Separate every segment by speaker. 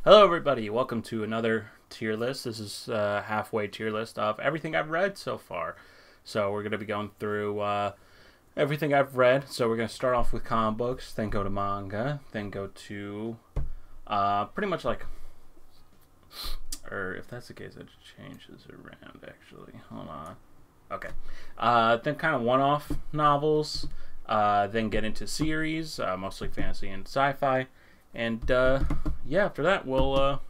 Speaker 1: Hello, everybody. Welcome to another tier list. This is a halfway tier list of everything I've read so far. So we're going to be going through everything I've read. So we're going to start off with comic books, then go to manga, then go to pretty much like, or if that's the case, it changes around actually. Hold on. Okay. Then kind of one-off novels. Then get into series, mostly fantasy and sci-fi. And yeah, after that we'll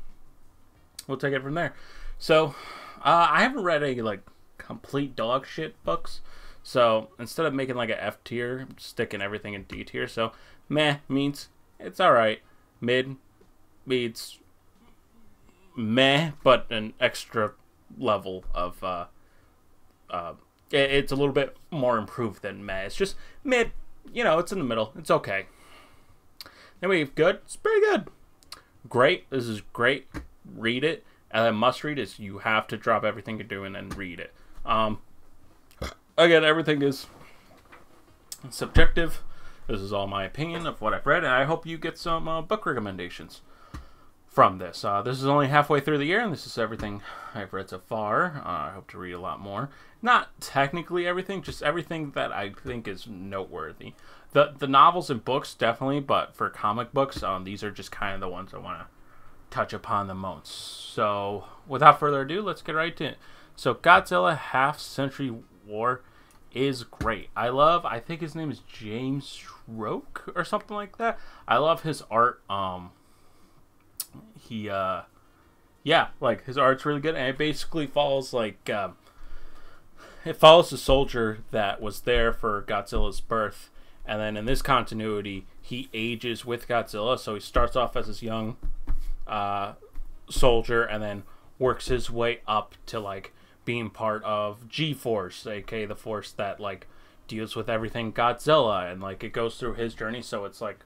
Speaker 1: take it from there. So I haven't read any like complete dog shit books. So instead of making like a F tier, I'm sticking everything in D tier. So meh means it's all right. Mid means meh, but an extra level of it's a little bit more improved than meh. It's just mid. You know, it's in the middle. It's okay. Then we have good. It's pretty good. Great. This is great. Read it. And then must read is you have to drop everything you're doing and read it. Again, everything is subjective. This is all my opinion of what I've read, and I hope you get some book recommendations from this. This is only halfway through the year, and this is everything I've read so far. I hope to read a lot more. Not technically everything, just everything that I think is noteworthy. The novels and books, definitely, but for comic books, these are just kind of the ones I want to touch upon the most. So, without further ado, let's get right to it. So, Godzilla Half-Century War is great. I think his name is James Stroke or something like that. I love his art. Yeah, like his art's really good, and it basically follows like it follows the soldier that was there for Godzilla's birth, and then in this continuity he ages with Godzilla. So he starts off as this young soldier, and then works his way up to like being part of G-Force, aka the force that like deals with everything Godzilla, and like it goes through his journey. So it's like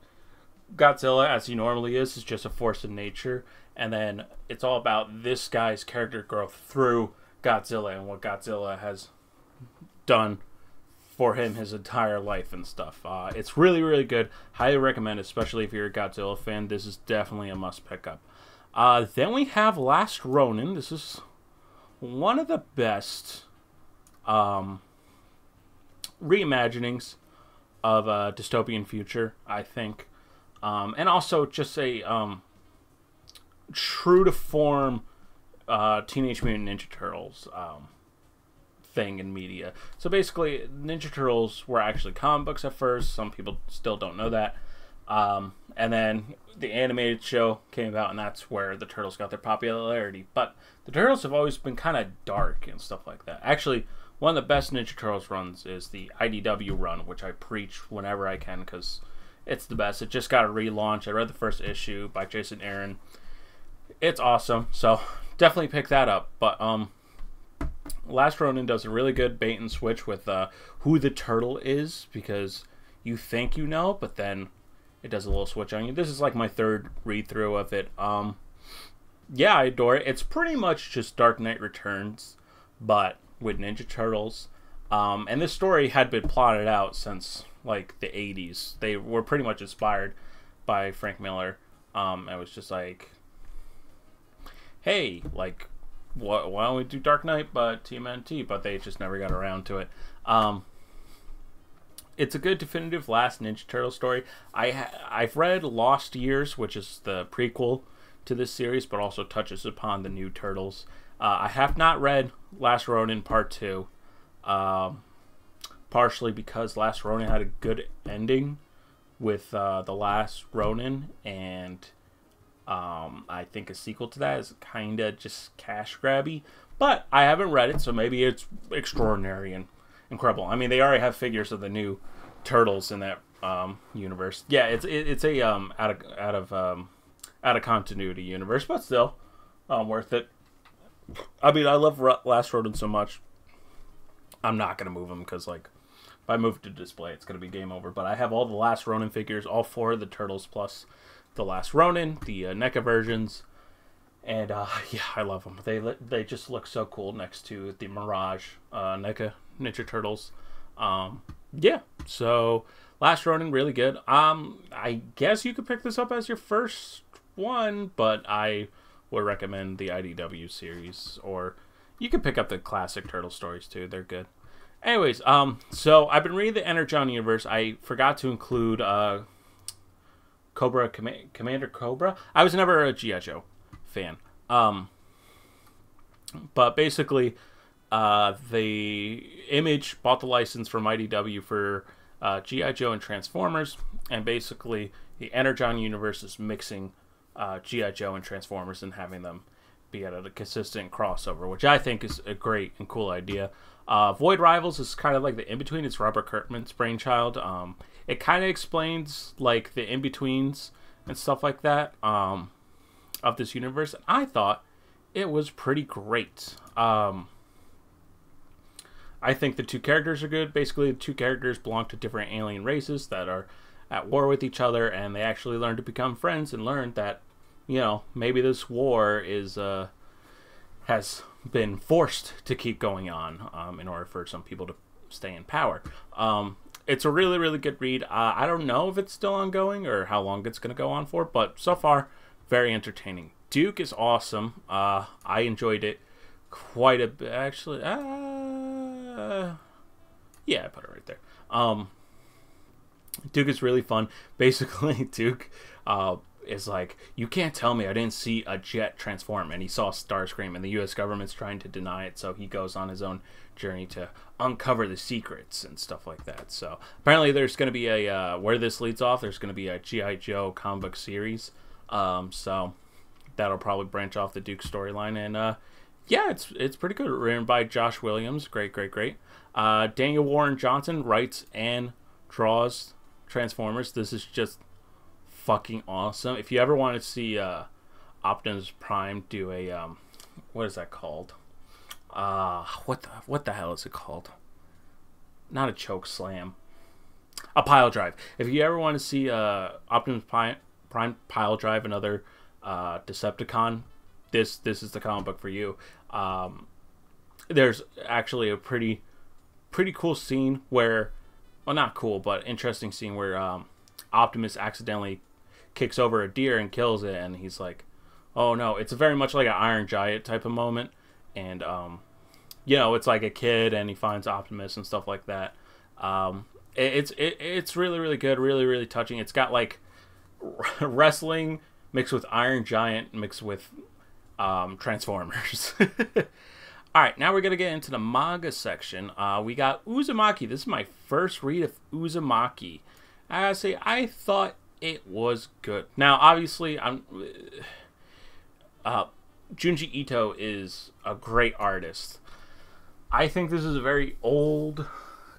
Speaker 1: Godzilla, as he normally is just a force of nature, and then it's all about this guy's character growth through Godzilla and what Godzilla has done for him his entire life and stuff. It's really, really good. Highly recommend, especially if you're a Godzilla fan. This is definitely a must pick up. Then we have Last Ronin. This is one of the best reimaginings of a dystopian future, I think. And also just a true to form Teenage Mutant Ninja Turtles thing in media. So basically, Ninja Turtles were actually comic books at first. Some people still don't know that. And then the animated show came about, and that's where the Turtles got their popularity. But the Turtles have always been kind of dark and stuff like that. Actually, one of the best Ninja Turtles runs is the IDW run, which I preach whenever I can because it's the best. It just got a relaunch. I read the first issue by Jason Aaron. It's awesome, so definitely pick that up. But Last Ronin does a really good bait and switch with who the turtle is, because you think you know, but then it does a little switch on you. This is like my third read through of it. Yeah, I adore it. It's pretty much just Dark Knight Returns, but with Ninja Turtles. And this story had been plotted out since like the 80s. They were pretty much inspired by Frank Miller. It was just like, hey, like, why don't we do Dark Knight but TMNT? But they just never got around to it. It's a good definitive last Ninja Turtle story. I've read Lost Years, which is the prequel to this series, but also touches upon the new Turtles. I have not read Last Ronin Part 2. Partially because Last Ronin had a good ending with The Last Ronin, and I think a sequel to that is kind of just cash grabby. But I haven't read it, so maybe it's extraordinary and incredible. I mean, they already have figures of the new Turtles in that universe. Yeah, it's a out of continuity universe, but still worth it. I mean, I love Last Ronin so much. I'm not gonna move them because like, if I move to display, it's going to be game over. But I have all the Last Ronin figures, all 4 of the Turtles, plus the Last Ronin, the NECA versions. And, yeah, I love them. They just look so cool next to the Mirage NECA Ninja Turtles. Yeah, so Last Ronin, really good. I guess you could pick this up as your first one, but I would recommend the IDW series, or you can pick up the classic Turtle stories too. They're good. Anyways, so I've been reading the Energon universe. I forgot to include Commander Cobra. I was never a G.I. Joe fan. But basically, the Image bought the license from IDW for G.I. Joe and Transformers, and basically the Energon universe is mixing G.I. Joe and Transformers and having them be at a consistent crossover, which I think is a great and cool idea. Void Rivals is kind of like the in-between. It's Robert Kirkman's brainchild. It kind of explains like the in-betweens and stuff like that of this universe. And I thought it was pretty great. I think the two characters are good. Basically, the two characters belong to different alien races that are at war with each other, and they actually learn to become friends and learn that, you know, maybe this war is has been forced to keep going on in order for some people to stay in power. It's a really, really good read. I don't know if it's still ongoing or how long it's going to go on for, but so far, very entertaining. Duke is awesome. I enjoyed it quite a bit, actually. Yeah, I put it right there. Duke is really fun. Basically, Duke is like, you can't tell me I didn't see a jet transform, and he saw Starscream, and the U.S. government's trying to deny it, so he goes on his own journey to uncover the secrets and stuff like that. So apparently there's going to be a, where this leads off, there's going to be a G.I. Joe comic book series. So that'll probably branch off the Duke storyline, and yeah, it's pretty good. Written by Josh Williams. Great. Daniel Warren Johnson writes and draws Transformers. This is just fucking awesome. If you ever want to see Optimus Prime do a what is that called? What the hell is it called? Not a choke slam. A pile drive. If you ever want to see Optimus Prime pile drive another Decepticon, this is the comic book for you. There's actually a pretty cool scene where, well, not cool, but interesting scene where Optimus accidentally kicks over a deer and kills it, and he's like, oh no. It's very much like an Iron Giant type of moment, and you know, it's like a kid and he finds Optimus and stuff like that. It's really good, really touching. It's got like wrestling mixed with Iron Giant mixed with Transformers. Alright, now we're going to get into the manga section. We got Uzumaki. This is my first read of Uzumaki. I gotta say, I thought it was good. Now, obviously, Junji Ito is a great artist. I think this is a very old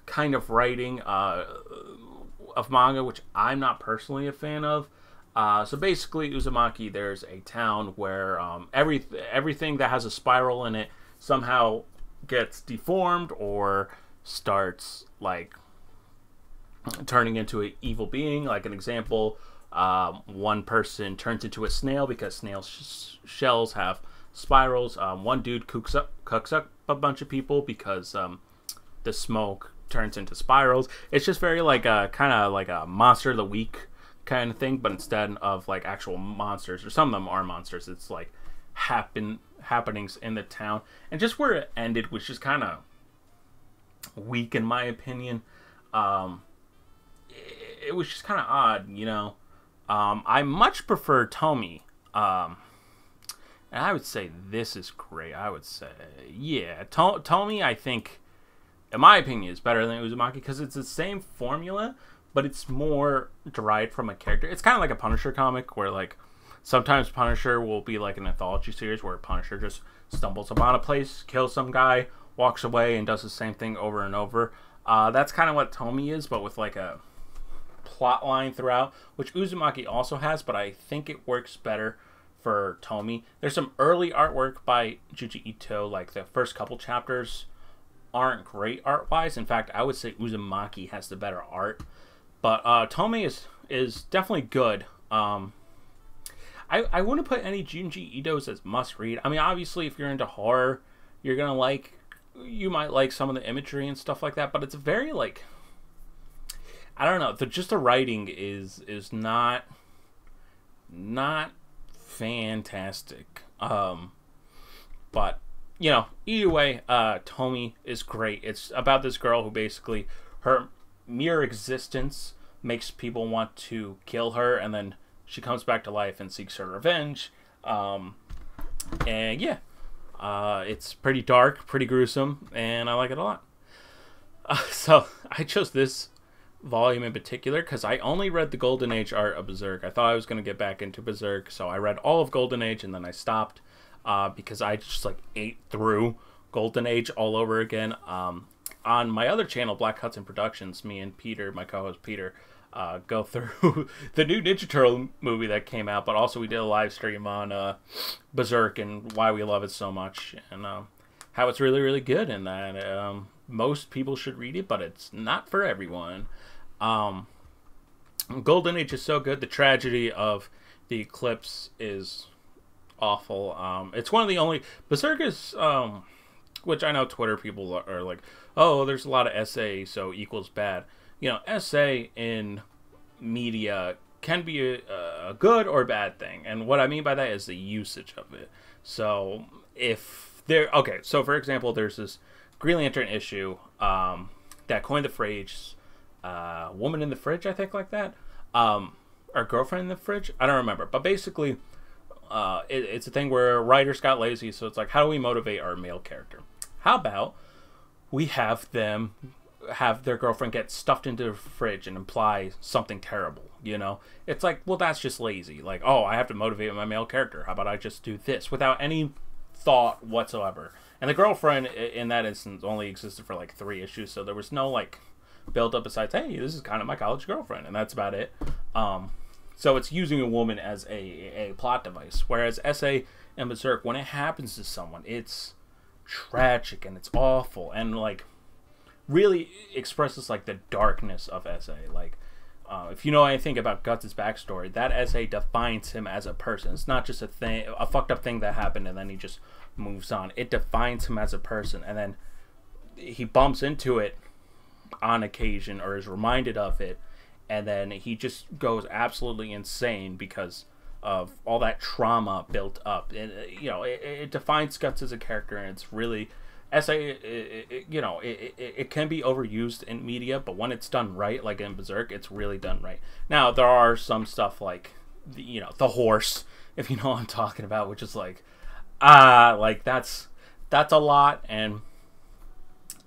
Speaker 1: kind of writing of manga, which I'm not personally a fan of. So basically, Uzumaki, there's a town where everything that has a spiral in it somehow gets deformed or starts like turning into an evil being. Like an example, one person turns into a snail because snail shells have spirals. One dude cooks up a bunch of people because the smoke turns into spirals. It's just very like a kind of like a Monster of the Week kind of thing, but instead of like actual monsters, or some of them are monsters, it's like happenings in the town. And just where it ended was just kind of weak in my opinion. It was just kind of odd, you know. I much prefer Tomy, and I would say this is great. I would say, yeah, Tomy, I think, in my opinion, is better than Uzumaki because it's the same formula, but it's more derived from a character. It's kind of like a Punisher comic where, like, sometimes Punisher will be like an anthology series where Punisher just stumbles upon a place, kills some guy, walks away, and does the same thing over and over. That's kind of what Tomy is, but with like a plot line throughout, which Uzumaki also has, but I think it works better for Tomy. There's some early artwork by Junji Ito, like the first couple chapters aren't great art-wise. In fact, I would say Uzumaki has the better art, but Tomy is definitely good. I wouldn't put any Junji Ito's as must-read. I mean, obviously, if you're into horror, you're gonna like, you might like some of the imagery and stuff like that, but it's very, like, I don't know, just the writing is not fantastic. But you know, either way, Tomi is great. It's about this girl who basically her mere existence makes people want to kill her, and then she comes back to life and seeks her revenge. And yeah, it's pretty dark, pretty gruesome, and I like it a lot. So I chose this volume in particular because I only read the Golden Age art of Berserk. I thought I was going to get back into Berserk, so I read all of Golden Age and then I stopped because I just like ate through Golden Age all over again. On my other channel, Black Hudson Productions, me and Peter, my co-host Peter, go through the new Ninja Turtle movie that came out, but also we did a live stream on Berserk and why we love it so much, and how it's really, really good, and that most people should read it, but it's not for everyone. Golden Age is so good. The tragedy of the eclipse is awful. It's one of the only... Berserk is... which I know Twitter people are like, oh, there's a lot of SA, so equals bad. You know, SA in media can be a good or bad thing. And what I mean by that is the usage of it. So, if there... Okay, so for example, there's this Green Lantern issue that coined the phrase woman in the fridge, I think, like that. Or girlfriend in the fridge? I don't remember. But basically, it's a thing where writers got lazy, so it's like, how do we motivate our male character? How about we have them have their girlfriend get stuffed into the fridge and imply something terrible, you know? It's like, well, that's just lazy. Like, oh, I have to motivate my male character. How about I just do this without any thought whatsoever? And the girlfriend, in that instance, only existed for like 3 issues, so there was no, like, build up besides, hey, this is kind of my college girlfriend, and that's about it. So it's using a woman as a plot device, whereas SA and Berserk, when it happens to someone, it's tragic and it's awful, and like really expresses like the darkness of SA. Like, if you know anything about Guts' backstory, that SA defines him as a person. It's not just a fucked up thing that happened and then he just moves on. It defines him as a person, and then he bumps into it on occasion or is reminded of it, and then he just goes absolutely insane because of all that trauma built up. And you know, it defines Guts as a character, and it's really you know, it can be overused in media, but when it's done right, like in Berserk, it's really done right. Now there are some stuff like you know, the horse, if you know what I'm talking about, which is like like that's a lot. And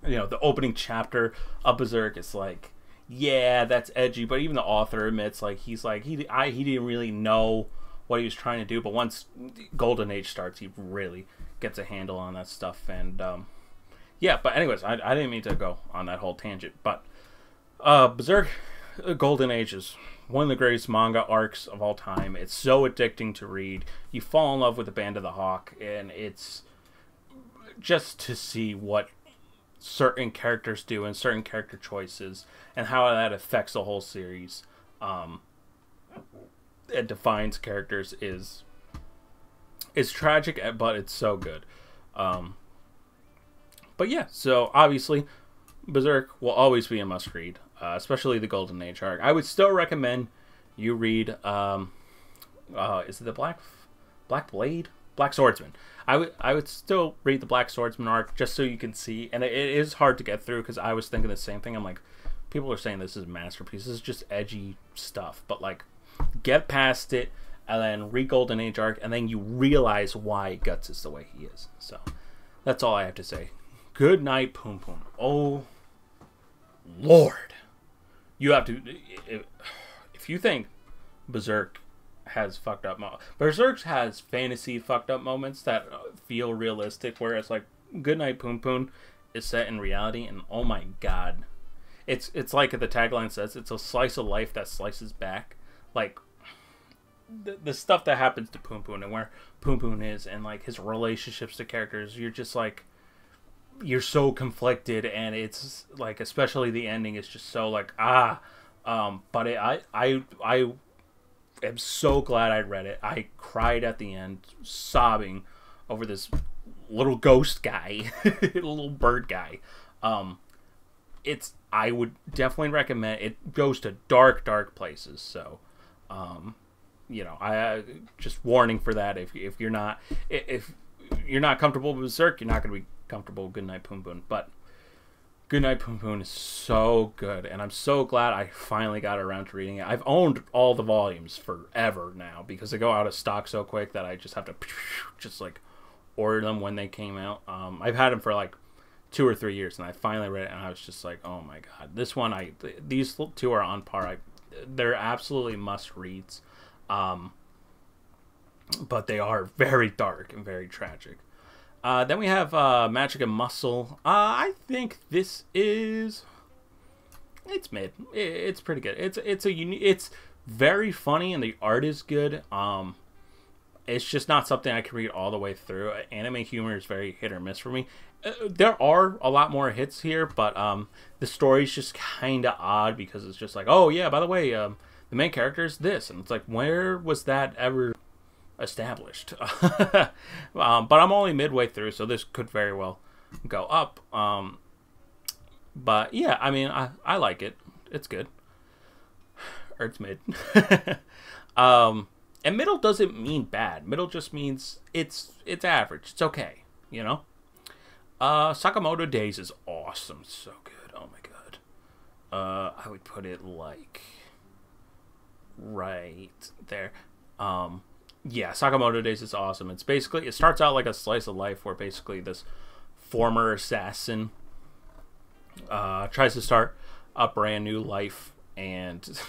Speaker 1: you know, the opening chapter of Berserk is like, yeah, that's edgy, but even the author admits, like, he didn't really know what he was trying to do, but once Golden Age starts, he really gets a handle on that stuff. And yeah, but anyways, I didn't mean to go on that whole tangent, but Berserk Golden Age is one of the greatest manga arcs of all time. It's so addicting to read. You fall in love with the Band of the Hawk, and it's just to see what certain characters do and certain character choices and how that affects the whole series. It defines characters is tragic, but it's so good. But yeah, so obviously Berserk will always be a must read, especially the Golden Age arc. I would still recommend you read is it the Black Blade? Black Swordsman. I would still read the Black Swordsman arc just so you can see, and it is hard to get through because I was thinking the same thing. I'm like, people are saying this is a masterpiece. This is just edgy stuff, but like, get past it and then read Golden Age arc, and then you realize why Guts is the way he is. So that's all I have to say. Good night, Poom Poom. Oh Lord, you have to. If you think Berserk has fucked up moments, Berserk has fantasy fucked up moments that feel realistic, whereas like Goodnight Poon Poon is set in reality, and oh my god, it's like the tagline says, it's a slice of life that slices back. Like the stuff that happens to Poon Poon and where Poon Poon is, and like his relationships to characters, you're just like, you're so conflicted, and it's like, especially the ending is just so like but I am so glad I read it. I cried at the end, sobbing over this little ghost guy, little bird guy. I would definitely recommend it. Goes to dark places. So, you know, I just warning for that. If you're not comfortable with Berserk, you're not going to be comfortable with Goodnight Poon Poon. But Goodnight Poon Poon is so good, and I'm so glad I finally got around to reading it. I've owned all the volumes forever now because they go out of stock so quick that I just have to just like order them when they came out. I've had them for like 2 or 3 years, and I finally read it, and I was just like, oh my god, this one, these two are on par. They're absolutely must reads, but they are very dark and very tragic. Then we have Magic and Muscle. I think this is, it's mid. It's pretty good. It's very funny, and the art is good. It's just not something I can read all the way through. Anime humor is very hit or miss for me. There are a lot more hits here, but the story's just kind of odd because it's just like, oh yeah, by the way, the main character is this, and it's like, where was that ever established? But I'm only midway through, so this could very well go up. But yeah, I mean, I like it. It's good. Or it's mid. And middle doesn't mean bad. Middle just means it's average. It's okay, you know? Sakamoto Days is awesome. So good. Oh my god. I would put it like right there. Yeah, Sakamoto Days is awesome. It's basically, it starts out like a slice of life where basically this former assassin tries to start a brand new life, and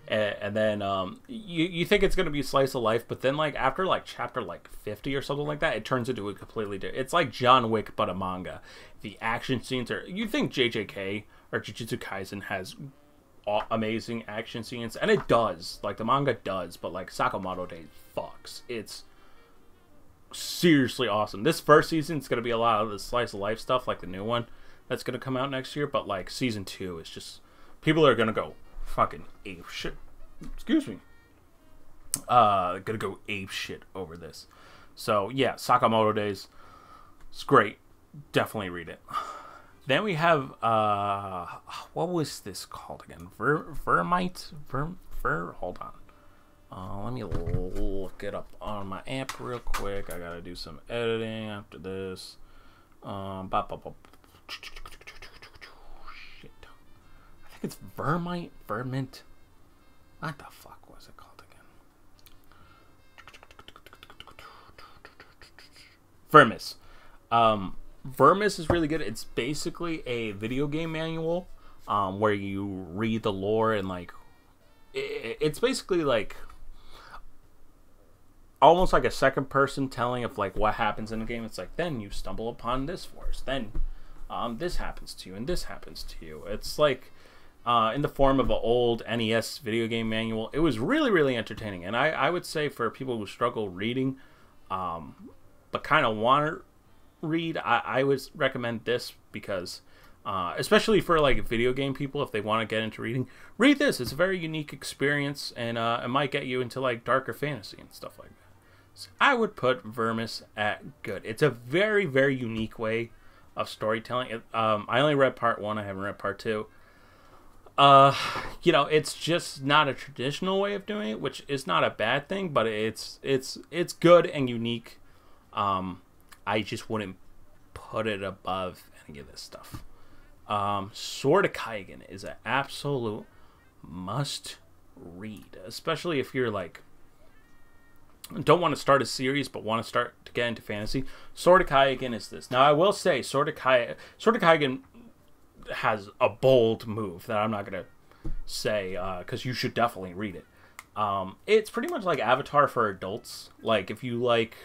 Speaker 1: and then you think it's going to be slice of life, but then like after like chapter like 50 or something like that, it turns into a completely different, it's like John Wick but a manga. The action scenes are, you think JJK or Jujutsu Kaisen has amazing action scenes, and it does, like the manga does, but like Sakamoto Days fucks. It's seriously awesome. This first season is going to be a lot of the slice of life stuff, like the new one that's going to come out next year, but like season 2 is just, people are going to go fucking ape shit. Excuse me. Gonna go ape shit over this. So yeah, Sakamoto Days, it's great. Definitely read it. Then we have what was this called again? Vermite? Hold on. Let me look it up on my app real quick. I gotta do some editing after this. Shit. I think it's Vermint. What the fuck was it called again? Vermis. Vermis is really good. It's basically a video game manual where you read the lore, and like it's basically like almost like a second person telling of like what happens in the game. It's like, then you stumble upon this forest, then this happens to you, and this happens to you. It's like in the form of an old NES video game manual. It was really, really entertaining, and I would say for people who struggle reading but kind of want to read, I would recommend this because especially for like video game people, if they want to get into reading, read this. It's a very unique experience, and it might get you into like darker fantasy and stuff like that. So I would put Vermis at good. It's a very, very unique way of storytelling. I only read part 1. I haven't read part 2. You know, it's just not a traditional way of doing it, which is not a bad thing, but it's good and unique. I just wouldn't put it above any of this stuff. Sword of Kaigen is an absolute must read, especially if you're like don't want to start a series but want to start to get into fantasy. Sword of Kaigen is this. Now I will say Sword of Kaigen has a bold move that I'm not gonna say because you should definitely read it. It's pretty much like Avatar for adults. Like if you like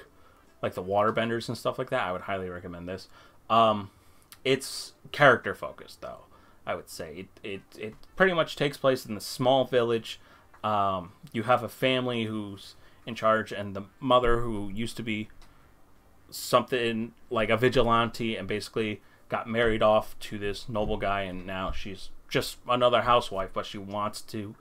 Speaker 1: the waterbenders and stuff like that, I would highly recommend this. It's character focused though. I would say it pretty much takes place in the small village. You have a family who's in charge, and the mother who used to be something like a vigilante and basically got married off to this noble guy, and now she's just another housewife, but she wants to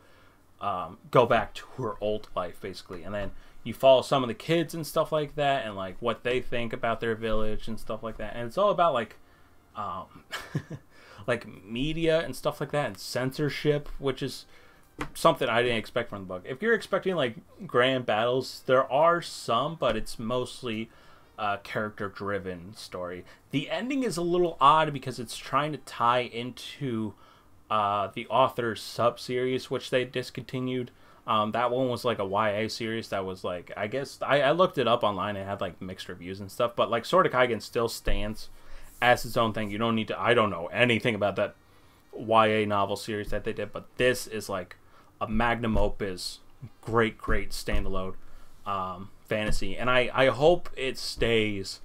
Speaker 1: go back to her old life basically. And then you follow some of the kids and stuff like that, and like what they think about their village and stuff like that. And it's all about like like media and stuff like that, and censorship, which is something I didn't expect from the book. If you're expecting like grand battles, there are some, but it's mostly a character-driven story. The ending is a little odd because it's trying to tie into the author's sub-series, which they discontinued. That one was like a YA series that was like, I guess, I looked it up online and had like mixed reviews and stuff, but like Sword of Kaigen still stands as its own thing. You don't need to, I don't know anything about that YA novel series that they did, but this is like a magnum opus, great standalone fantasy, and I hope it stays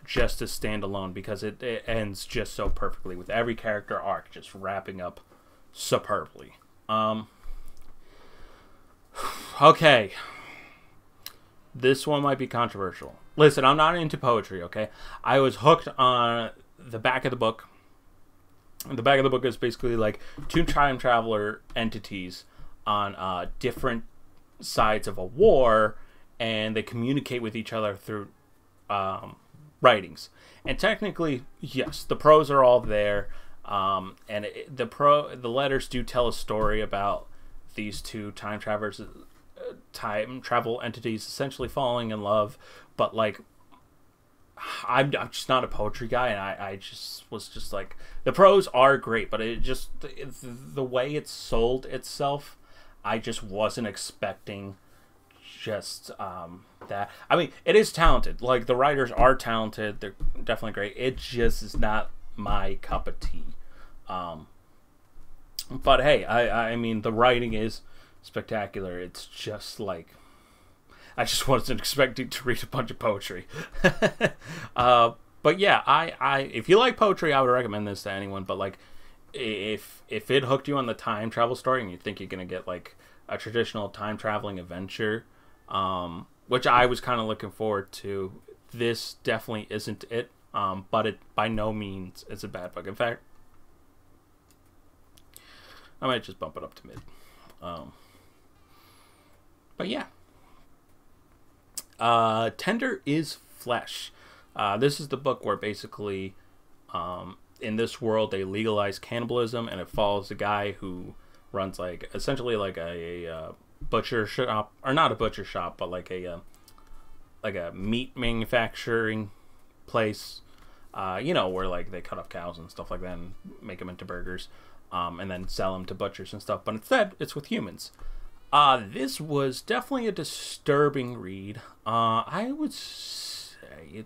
Speaker 1: just as standalone because it ends just so perfectly with every character arc just wrapping up superbly. Okay, this one might be controversial. Listen, I'm not into poetry, okay? I was hooked on the back of the book. The back of the book is basically like two time traveler entities on different sides of a war, and they communicate with each other through writings. And technically, yes, the prose are all there, and the letters do tell a story about these two time travel entities essentially falling in love. But like, I'm just not a poetry guy, and I just was just like, the prose are great, but the way it sold itself, I just wasn't expecting just that. I mean, it is talented. Like, the writers are talented. They're definitely great. It just is not my cup of tea. But hey, I mean, the writing is spectacular. It's just like, I just wasn't expecting to read a bunch of poetry. But yeah, I if you like poetry, I would recommend this to anyone. But like, if it hooked you on the time travel story and you think you're gonna get like a traditional time traveling adventure, which I was kind of looking forward to, this definitely isn't it. But it by no means is a bad book. In fact, I might just bump it up to mid. But yeah. Tender is Flesh. This is the book where basically, in this world, they legalize cannibalism, and it follows a guy who runs like essentially like a butcher shop, or not a butcher shop, but like a meat manufacturing place. You know, where like they cut up cows and stuff like that and make them into burgers, and then sell them to butchers and stuff. But instead, it's with humans. This was definitely a disturbing read. I would say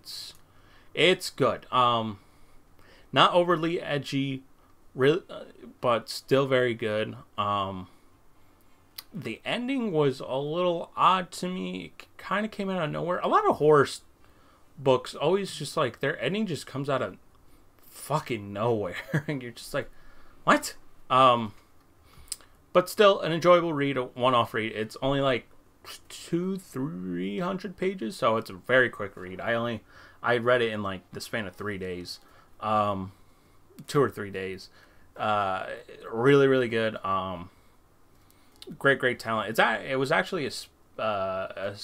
Speaker 1: it's good. Not overly edgy, really, but still very good. The ending was a little odd to me. It kind of came out of nowhere. A lot of horror books always just like, their ending just comes out of fucking nowhere, and you're just like, what? But still, an enjoyable read, a one-off read. It's only like 200-300 pages, so it's a very quick read. I read it in like the span of 3 days, 2 or 3 days. Really good. Great talent. It was actually a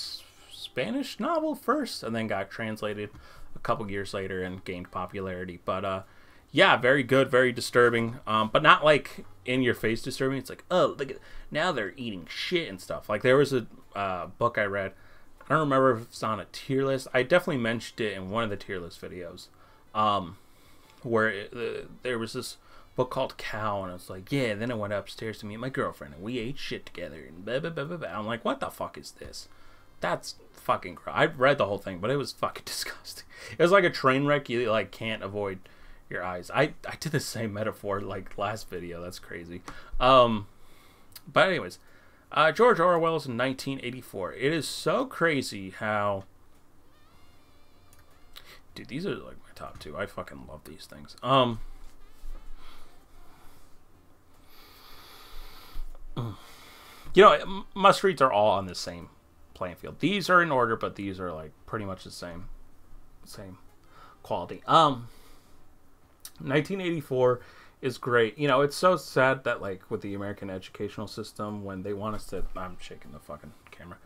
Speaker 1: Spanish novel first, and then got translated a couple years later and gained popularity. But yeah, very good, very disturbing. But not like in your face disturbing. It's like, oh, look at, now they're eating shit and stuff. Like, there was a book I read. I don't remember if it's on a tier list. I definitely mentioned it in one of the tier list videos, where there was this book called Cow, and it's like, yeah, then I went upstairs to meet my girlfriend, and we ate shit together, and blah, blah, blah, blah, blah. I'm like, what the fuck is this? That's fucking gross. I read the whole thing, but it was fucking disgusting. It was like a train wreck you like can't avoid your eyes. I did the same metaphor like last video. That's crazy. But anyways, George Orwell's 1984. It is so crazy how, dude, these are like my top two. I fucking love these things. You know, must reads are all on the same playing field. These are in order, but these are like pretty much the same quality. 1984 is great. You know, it's so sad that like with the American educational system, when they want us to, I'm shaking the fucking camera.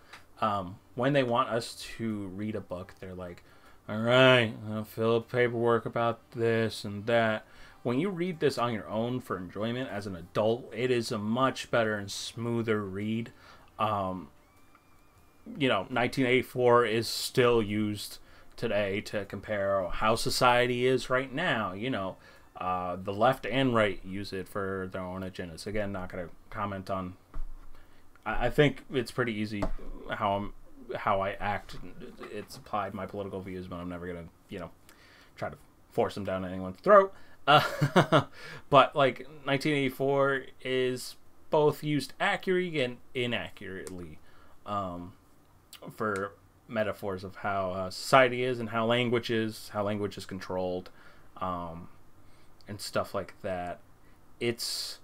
Speaker 1: When they want us to read a book, they're like, all right, I'll fill out paperwork about this and that. when you read this on your own for enjoyment as an adult, it is a much better and smoother read. 1984 is still used today to compare how society is right now. The left and right use it for their own agendas. Again, not going to comment on. I think it's pretty easy how I act. It's applied my political views, but I'm never going to try to force them down anyone's throat. But like 1984 is both used accurately and inaccurately for metaphors of how society is and how language is controlled, and stuff like that. It's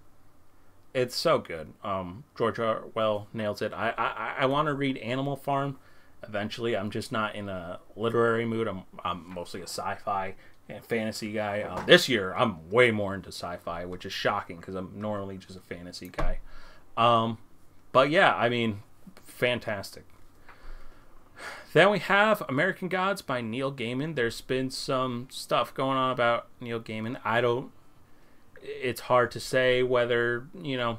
Speaker 1: so good. George Orwell nails it. I want to read Animal Farm eventually. I'm just not in a literary mood. I'm mostly a sci-fi and fantasy guy. This year I'm way more into sci-fi, which is shocking because I'm normally just a fantasy guy. But yeah, I mean, fantastic. Then we have American Gods by Neil Gaiman. There's been some stuff going on about Neil Gaiman. It's hard to say whether, there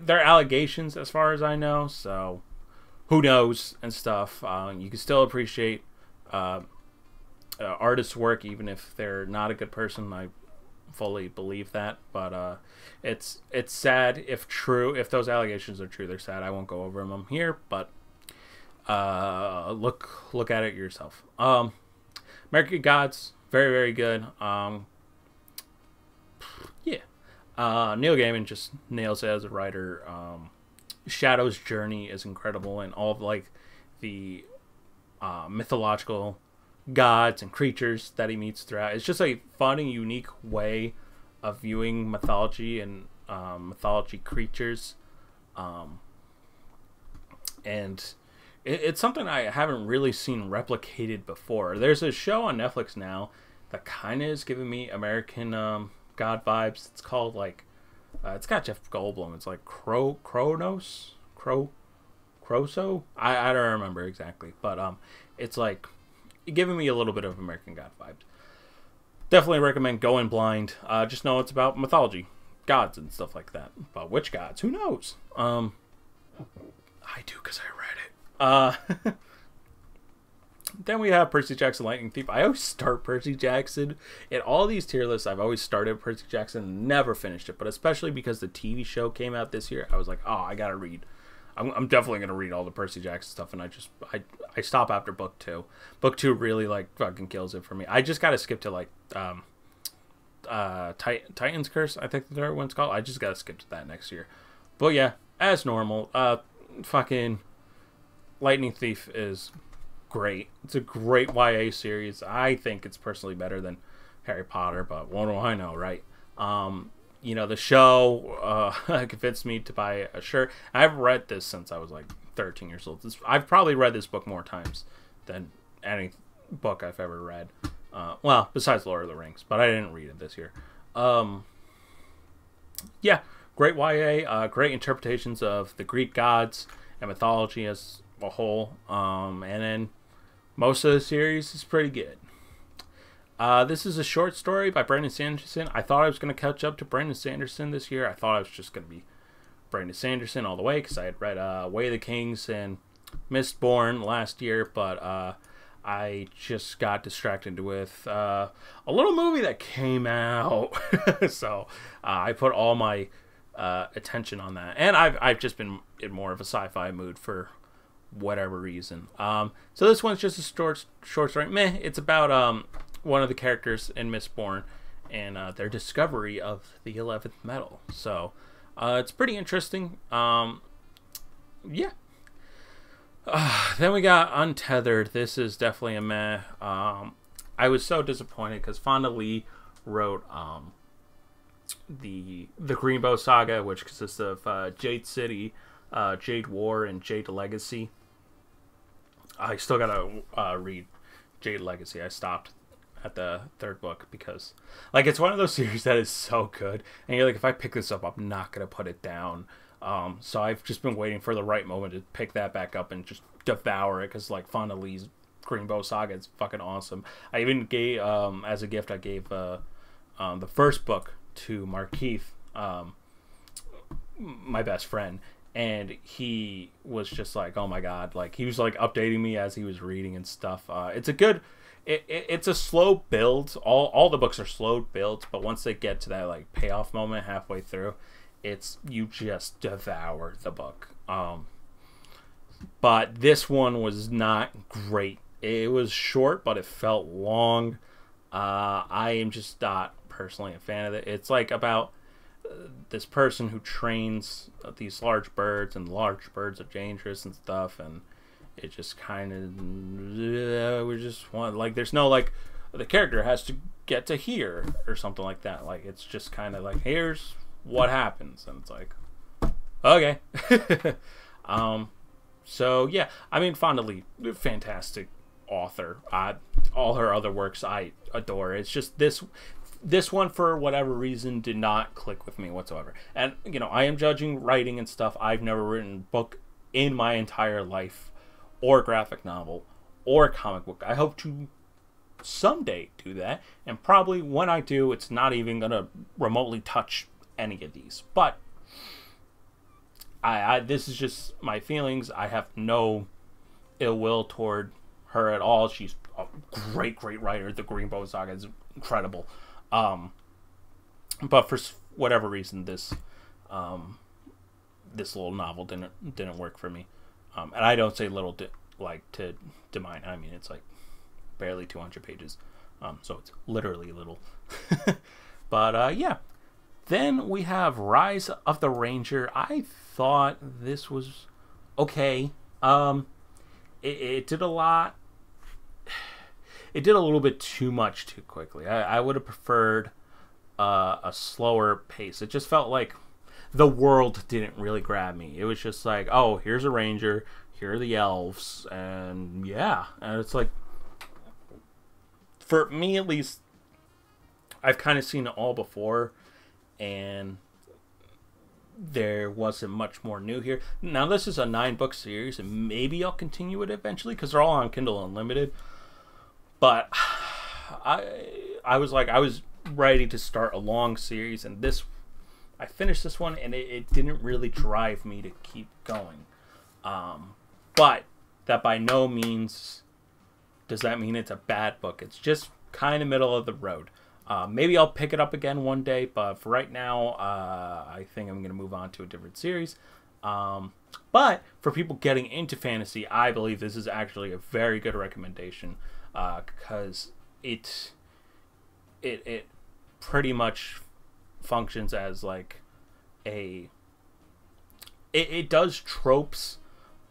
Speaker 1: are allegations as far as I know, so who knows and stuff. You can still appreciate artists' work even if they're not a good person. I fully believe that, but it's sad if those allegations are true. They're sad. I won't go over them here, but look at it yourself. American Gods, very, very good. Neil Gaiman just nails it as a writer. Shadow's journey is incredible, and all of like the mythological gods and creatures that he meets throughout. It's just a fun and unique way of viewing mythology and mythology creatures, and it's something I haven't really seen replicated before. There's a show on Netflix now that kind of is giving me American God vibes. It's called like it's got Jeff Goldblum. It's like Kronos. I don't remember exactly, but it's like giving me a little bit of American God vibes. Definitely recommend Going Blind. Just know it's about mythology, gods and stuff like that. But which gods? Who knows? I do because I read it. Then we have Percy Jackson Lightning Thief. I always start Percy Jackson. In all these tier lists, I've always started Percy Jackson, never finished it. But especially because the TV show came out this year, I was like, oh, I gotta read. I'm definitely gonna read all the Percy Jackson stuff, and I stop after book 2. Book 2 really like fucking kills it for me. I just gotta skip to like Titan's Curse, I think the third one's called. I just gotta skip to that next year. But yeah, as normal, fucking Lightning Thief is great. It's a great YA series. I think it's personally better than Harry Potter, but what do I know, right? The show convinced me to buy a shirt. I've read this since I was like 13 years old. I've probably read this book more times than any book I've ever read. Well, besides Lord of the Rings, but I didn't read it this year. Yeah, great YA, great interpretations of the Greek gods and mythology as a whole. And then most of the series is pretty good. This is a short story by Brandon Sanderson. I thought I was going to catch up to Brandon Sanderson this year. I thought I was just going to be Brandon Sanderson all the way because I had read Way of the Kings and Mistborn last year, but I just got distracted with a little movie that came out. So I put all my attention on that. And I've just been in more of a sci-fi mood for whatever reason. So this one's just a short story. It's about one of the characters in Mistborn and their discovery of the 11th metal. So it's pretty interesting. Yeah. Then we got Untethered. This is definitely a meh. I was so disappointed because Fonda Lee wrote the Greenbow Saga, which consists of Jade City, Jade War, and Jade Legacy. I still gotta read Jade Legacy. I stopped at the third book because it's one of those series that is so good, and you're like, if I pick this up, I'm not gonna put it down. So I've just been waiting for the right moment to pick that back up and just devour it because Fonda Lee's Greenbow Saga. It's fucking awesome. I even gave, as a gift, I gave the first book to Markeith, my best friend, and he was just like, oh my god, like he was like updating me as he was reading and stuff. It's a good, it's a slow build. All the books are slow builds, but once they get to that like payoff moment halfway through, it's, you just devour the book. But this one was not great. It was short, but it felt long. I am just not personally a fan of it. It's like about this person who trains these large birds, and large birds are dangerous and stuff, and it just kind of, we just want, like, there's no, like, the character has to get to here or something like that. Like, it's just kind of like, here's what happens, and it's like, okay. So yeah, I mean, Fonda Lee, fantastic author. All her other works I adore. It's just this one, for whatever reason, did not click with me whatsoever. And, you know, I am judging writing and stuff. I've never written a book in my entire life, or graphic novel, or comic book. I hope to someday do that, and probably when I do, it's not even going to remotely touch any of these. But this is just my feelings. I have no ill will toward her at all. She's a great writer. The Greenbow Saga is incredible. But for whatever reason, this little novel didn't work for me. And I don't say little to mine. I mean, it's like barely 200 pages. So it's literally little. But yeah. Then we have Rise of the Ranger. I thought this was okay. It did a lot. It did a little bit too much too quickly. I would have preferred a slower pace. It just felt like the world didn't really grab me. It was just like, oh, here's a ranger, here are the elves, and yeah. And it's like, for me at least, I've kind of seen it all before, and there wasn't much more new here. Now, this is a 9-book series, and maybe I'll continue it eventually, because they're all on Kindle Unlimited. But I was ready to start a long series, and I finished this one, and it didn't really drive me to keep going. But that by no means does that mean it's a bad book. It's just kind of middle of the road. Maybe I'll pick it up again one day, but for right now, I think I'm going to move on to a different series. But for people getting into fantasy, I believe this is actually a very good recommendation, because it pretty much functions as like it does tropes,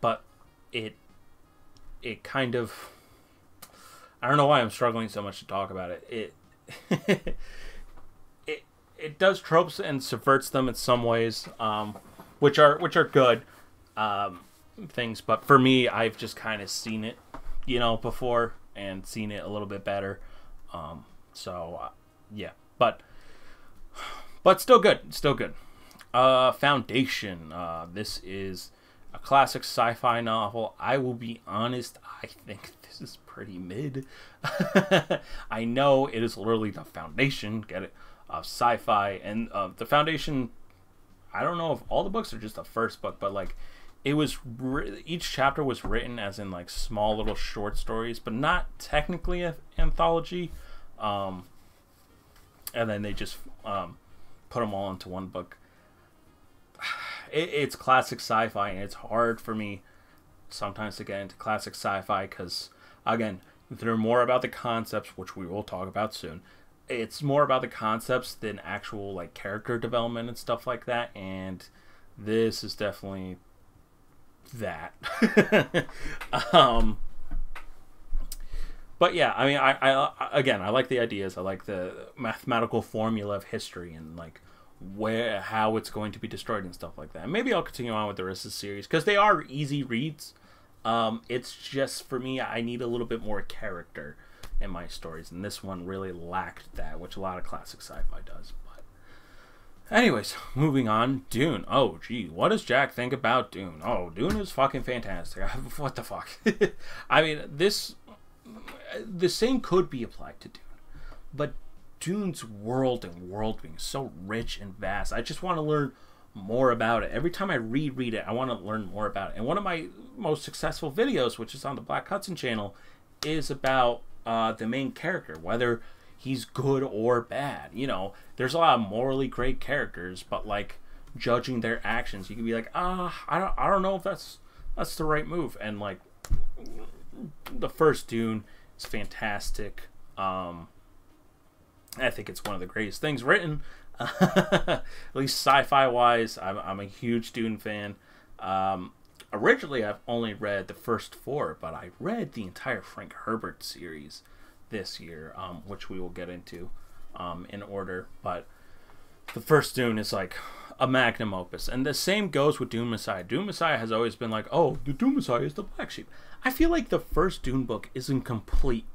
Speaker 1: but it kind of, I don't know why I'm struggling so much to talk about it. It does tropes and subverts them in some ways, which are good things. But for me, I've just kind of seen it, before, and seen it a little bit better. Yeah, but still good. Foundation. This is a classic sci-fi novel. I will be honest, I think this is pretty mid. I know it is literally the foundation, get it, of sci-fi, and the foundation, I don't know if all the books are just the first book, but like it was each chapter was written as in like small little short stories, but not technically an anthology. And then they just put them all into one book. It's classic sci-fi, and it's hard for me sometimes to get into classic sci-fi because, again, they're more about the concepts, which we will talk about soon. It's more about the concepts than actual like character development and stuff like that, and this is definitely that. But yeah, I mean, I like the ideas. I like the mathematical formula of history and like how it's going to be destroyed and stuff like that. And maybe I'll continue on with the rest of the series because they are easy reads. It's just for me, I need a little bit more character in my stories, and this one really lacked that, which a lot of classic sci-fi does. But anyways, moving on. Dune. Oh, gee, what does Jack think about Dune? Oh, Dune is fucking fantastic. What the fuck? I mean, this the same could be applied to Dune, but Dune's world and world being so rich and vast. I just want to learn more about it. Every time I reread it, I want to learn more about it. And one of my most successful videos, which is on the Black Hudson channel, is about the main character, whether he's good or bad. You know, there's a lot of morally great characters, but like judging their actions, you can be like, I don't know if that's the right move. And like the first Dune is fantastic. I think it's one of the greatest things written, at least sci-fi wise. I'm a huge Dune fan. Originally, I've only read the first 4, but I read the entire Frank Herbert series this year, which we will get into in order. But the first Dune is like a magnum opus, and the same goes with Dune Messiah. Dune Messiah has always been like, oh, the Dune Messiah is the black sheep. I feel like the first Dune book isn't complete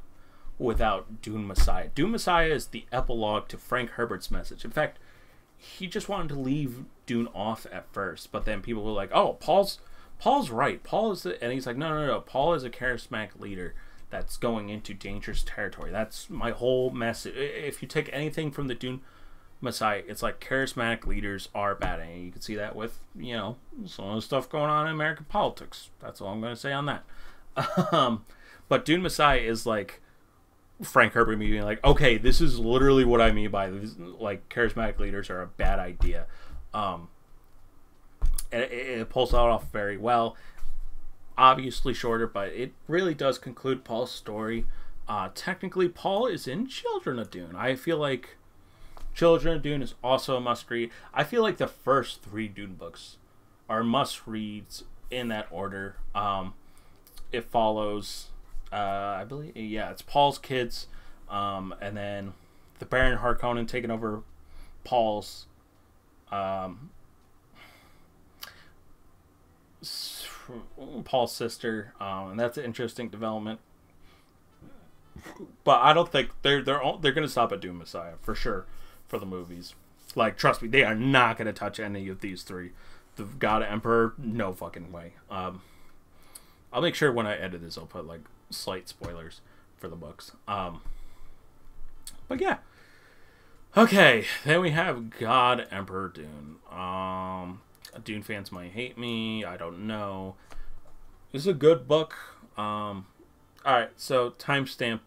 Speaker 1: without Dune Messiah. Dune Messiah is the epilogue to Frank Herbert's message. In fact, he just wanted to leave Dune off at first, but then people were like, oh, Paul's right. Paul is and he's like, no. Paul is a charismatic leader that's going into dangerous territory. That's my whole message. If you take anything from the Dune Messiah, it's like charismatic leaders are bad. And you can see that with, you know, some of the stuff going on in American politics. That's all I'm going to say on that. But Dune Messiah is like Frank Herbert being like, okay, this is literally what I mean by this, like charismatic leaders are a bad idea. And it pulls that off very well. Obviously shorter, but it really does conclude Paul's story. Technically, Paul is in Children of Dune. I feel like Children of Dune is also a must-read. I feel like the first 3 Dune books are must-reads in that order. It follows... I believe, yeah, it's Paul's kids, and then the Baron Harkonnen taking over Paul's sister, and that's an interesting development. But I don't think they're gonna stop at Dune Messiah for sure for the movies. Like, trust me, they are not gonna touch any of these 3. The God Emperor, no fucking way. I'll make sure when I edit this, I'll put like slight spoilers for the books. But yeah. Okay, then we have God Emperor Dune. Dune fans might hate me. I don't know. This is a good book. Alright, so timestamp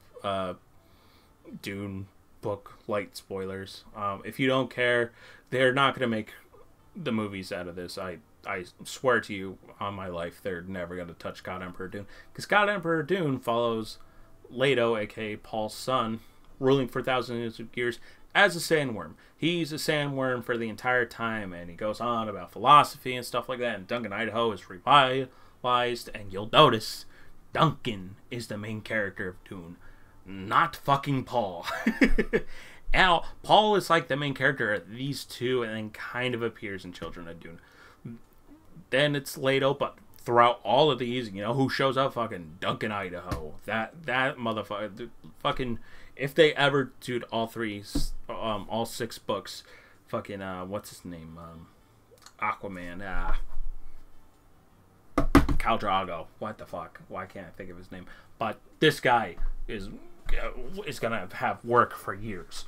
Speaker 1: Dune book light spoilers. If you don't care, they're not going to make the movies out of this. I swear to you on my life, they're never going to touch God Emperor Dune. Because God Emperor Dune follows Leto, aka Paul's son, ruling for thousands of years as a sandworm. He's a sandworm for the entire time, and he goes on about philosophy and stuff like that. And Duncan, Idaho is revitalized, and you'll notice Duncan is the main character of Dune, not fucking Paul. Now, Paul is like the main character of these 2, and then kind of appears in Children of Dune. Then it's Leto, but throughout all of these, you know, who shows up? Fucking Duncan, Idaho. That motherfucker. Fucking, if they ever do all 6 books, fucking, what's his name? Aquaman. Khal Drogo. What the fuck? Why can't I think of his name? But this guy is gonna have work for years.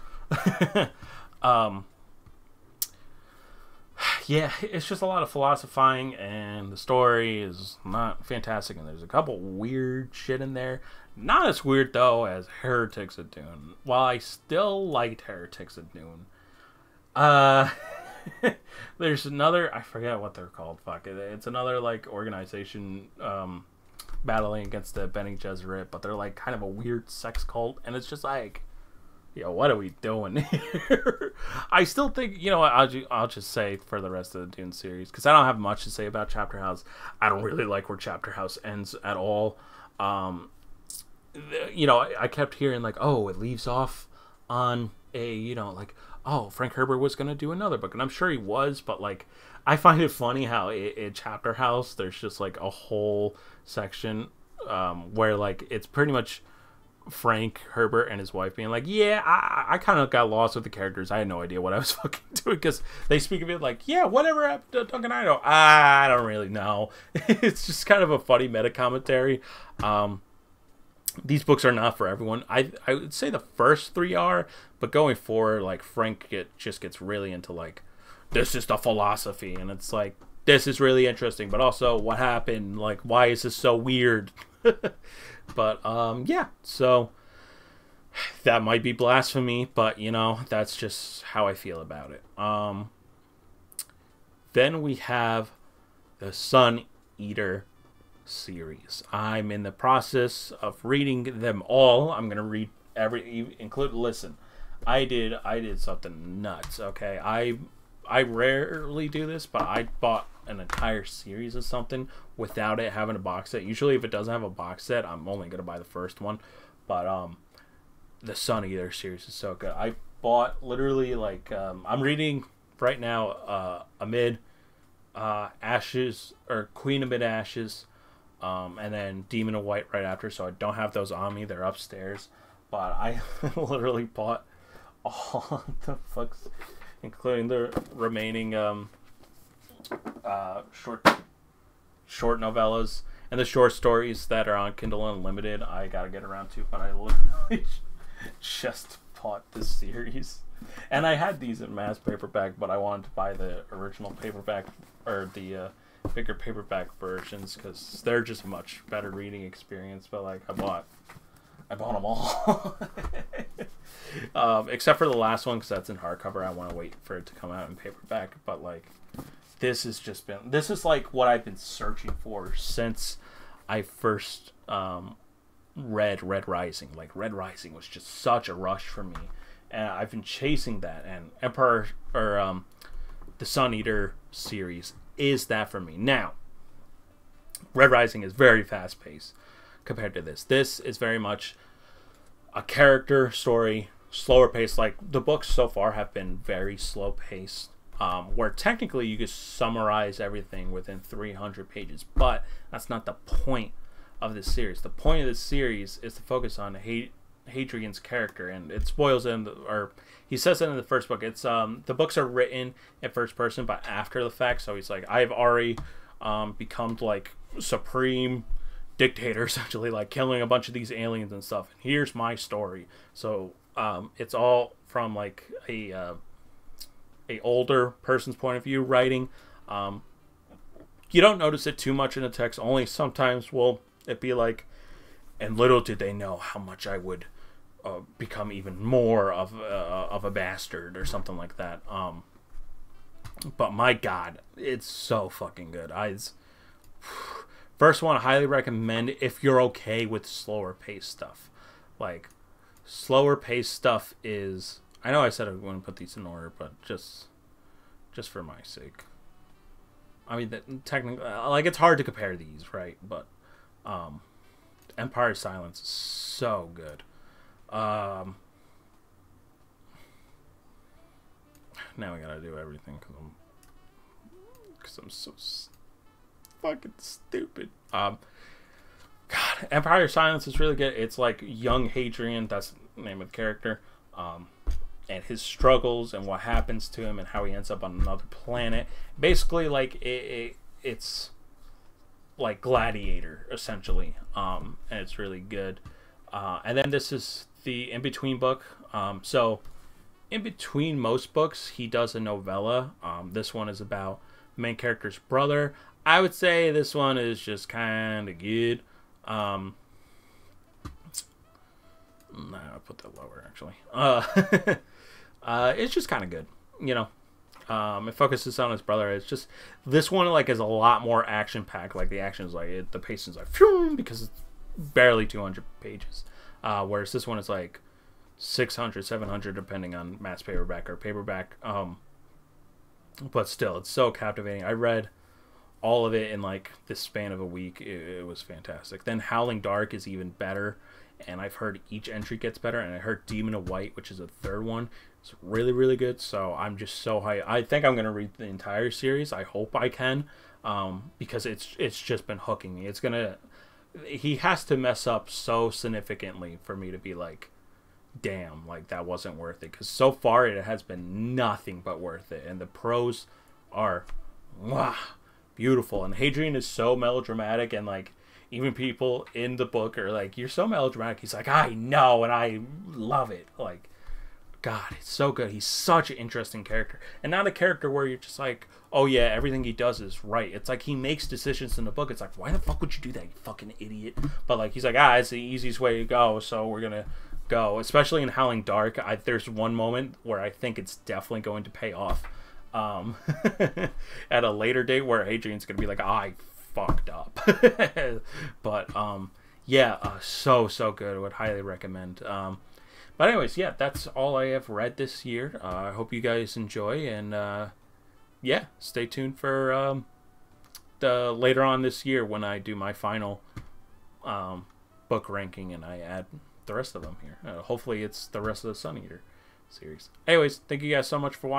Speaker 1: Yeah, it's just a lot of philosophizing, and the story is not fantastic, and there's a couple weird shit in there. Not as weird, though, as Heretics of Dune. While I still liked Heretics of Dune, there's another, I forget what they're called, fuck it. It's another, like, organization battling against the Bene Gesserit, but they're, like, kind of a weird sex cult, and it's just like, yo, what are we doing here? I still think, you know what, I'll just say for the rest of the Dune series, because I don't have much to say about Chapter House. I don't really like where Chapter House ends at all. You know, I kept hearing, like, oh, it leaves off on a, you know, like, oh, Frank Herbert was going to do another book, and I'm sure he was, but, like, I find it funny how in Chapter House, there's just, like, a whole section where, like, it's pretty much Frank Herbert and his wife being like, yeah, I kind of got lost with the characters. I had no idea what I was fucking doing, because they speak of it like, yeah, whatever happened to Duncan Idaho? I don't really know. It's just kind of a funny meta commentary. these books are not for everyone. I would say the first three are, but going forward, like Frank just gets really into like, this is the philosophy, and it's like, this is really interesting, but also what happened, like why is this so weird? But yeah, so that might be blasphemy, but you know, that's just how I feel about it. Then we have the Sun Eater series. I'm in the process of reading them all. I'm gonna read listen. I did something nuts. Okay, I rarely do this, but I bought an entire series of something without it having a box set. Usually, if it doesn't have a box set, I'm only gonna buy the first one. But the Sun Eater series is so good. I bought literally like I'm reading right now Amid Ashes, or Queen Amid Ashes. And then Demon of White right after, so I don't have those on me. They're upstairs. But I literally bought all the books, including the remaining short novellas and the short stories that are on Kindle Unlimited. I gotta get around to, but I literally just bought this series. And I had these in mass paperback, but I wanted to buy the original paperback, or the bigger paperback versions, because they're just a much better reading experience. But like, I bought them all. Except for the last one, because that's in hardcover. I want to wait for it to come out in paperback. But like, this is like what I've been searching for since I first read Red Rising. Like, Red Rising was just such a rush for me, and I've been chasing that. And Empire, or the Sun Eater series is that for me. Now, Red Rising is very fast paced compared to this. This is very much a character story, slower paced. Like, the books so far have been very slow paced, where technically you could summarize everything within 300 pages, but that's not the point of this series. The point of this series is to focus on Hadrian's character, and it spoils in or he says it in the first book. It's the books are written in first person, but after the fact. So he's like, I've already become like supreme dictator, essentially, like killing a bunch of these aliens and stuff. And here's my story. So it's all from like a older person's point of view writing. You don't notice it too much in the text. Only sometimes will it be like, and little did they know how much I would become even more of a bastard, or something like that. But my God, it's so fucking good. First one, I highly recommend if you're okay with slower paced stuff. Like, slower paced stuff is, I know I said I wouldn't put these in order, but just for my sake. I mean, technically, like, it's hard to compare these, right? But Empire Silence is so good. Now we gotta do everything because I'm so fucking stupid. God, Empire Silence is really good. It's like young Hadrian, that's the name of the character, and his struggles and what happens to him and how he ends up on another planet. Basically, like it's like Gladiator, essentially, and it's really good. And then this is the in-between book. So in between most books, he does a novella. This one is about the main character's brother. I would say this one is just kind of good. Nah, I'll put that lower, actually. It's just kind of good, you know. It focuses on his brother. It's just, this one like is a lot more action packed. like the action is like the pacing is like phew, because it's barely 200 pages, whereas this one is like 600, 700, depending on mass paperback or paperback. But still, it's so captivating. I read all of it in like this span of a week. It was fantastic. Then Howling Dark is even better, and I've heard each entry gets better, and I heard Demon of White, which is the third one, it's really, really good. So I'm just so hyped. I think I'm gonna read the entire series. I hope I can, because it's just been hooking me. He has to mess up so significantly for me to be like, damn, like that wasn't worth it. Because so far it has been nothing but worth it, and the prose are beautiful. And Hadrian is so melodramatic, and like even people in the book are like, "You're so melodramatic." He's like, "I know, and I love it." Like, God, it's so good. He's such an interesting character, and not a character where you're just like, "Oh yeah, everything he does is right." It's like he makes decisions in the book. It's like, why the fuck would you do that, you fucking idiot? But like, he's like, it's the easiest way to go, so we're gonna go. Especially in Howling Dark, there's one moment where I think it's definitely going to pay off at a later date where Adrian's gonna be like, I fucked up. But so good. I would highly recommend. But anyways, yeah, that's all I have read this year. I hope you guys enjoy, and stay tuned for the later on this year when I do my final book ranking and I add the rest of them here. Hopefully it's the rest of the Sun Eater series. Anyways, thank you guys so much for watching.